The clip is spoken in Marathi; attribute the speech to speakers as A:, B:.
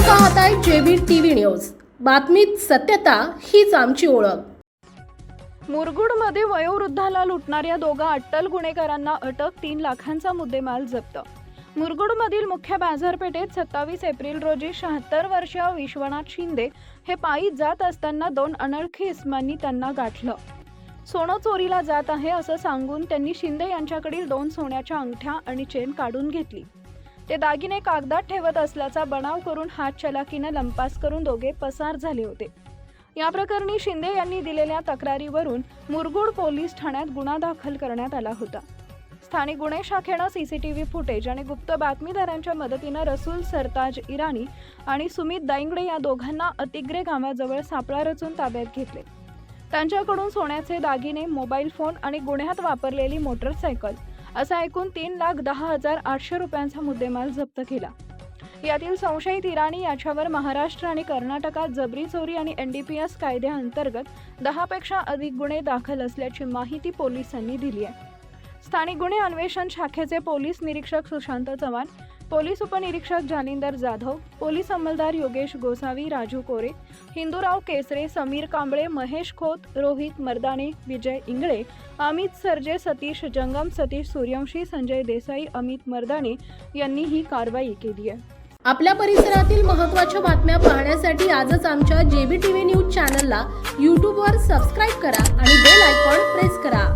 A: पाहताय जेबी टीव्ही न्यूज। बातमीत सत्यता हीच आमची ओळख।
B: मुरगुडमध्ये वयोवृद्धाला लुटणाऱ्या दोघा अट्टल गुन्हेगारांना अटक, 3 लाखांचा मुद्देमाल जप्त। मुरगुडमधील मुख्य बाजारपेठेत 27 एप्रिल रोजी 76 वर्षीय विश्वनाथ शिंदे हे पायी जात असताना 2 अनोळखी इसमांनी त्यांना गाठलं। सोनं चोरीला जात आहे असं सांगून त्यांनी शिंदे यांच्याकडील 2 सोन्याच्या अंगठ्या आणि चेन काढून घेतली। ते दागिने कागदात ठेवत असल्याचा बनाव करून हातचलाकीने लंपास करून दोघे पसार झाले होते। या प्रकरणी शिंदे यांनी दिलेल्या तक्रारीवरून मुरगुड पोलीस ठाण्यात गुन्हा दाखल करण्यात आला होता। स्थानिक गुन्हे शाखेनं सीसीटीव्ही फुटेज आणि गुप्त बातमीदारांच्या मदतीने रसूल सरताज इराणी आणि सुमित दाइंगडे या दोघांना अतिग्रे गावाजवळ सापळा रचून ताब्यात घेतले। त्यांच्याकडून सोन्याचे दागिने, मोबाईल फोन आणि गुन्ह्यात वापरलेली मोटरसायकल असा एकूण 3,10,800 रुपयांचा मुद्देमाल जप्त केला। यातील संशयित इराणी याच्यावर महाराष्ट्र आणि कर्नाटकात जबरी चोरी आणि NDPS कायद्याअंतर्गत 10 पेक्षा अधिक गुन्हे दाखल असल्याची माहिती पोलिसांनी दिली आहे। स्थानिक गुन्हे अन्वेषण शाखेचे पोलीस निरीक्षक सुशांत चव्हाण, पोलीस उपनिरीक्षक जालिंदर जाधव, पोलीस अंमलदार योगेश गोसावी, राजू कोरे, हिंदूराव केसरे, समीर कांबळे, महेश खोत, रोहित मर्दाने, विजय इंगळे, अमित सरजे, सतीश जंगम, सतीश सूर्यवंशी, संजय देसाई, अमित मर्दाने यांनी ही कारवाई केली आहे।
A: आपल्या परिसरातील महत्त्वाच्या बातम्या पाहण्यासाठी आजच आमच्या जेबी टीव्ही न्यूज चॅनलला YouTube वर सबस्क्राइब करा आणि बेल आयकॉन प्रेस करा।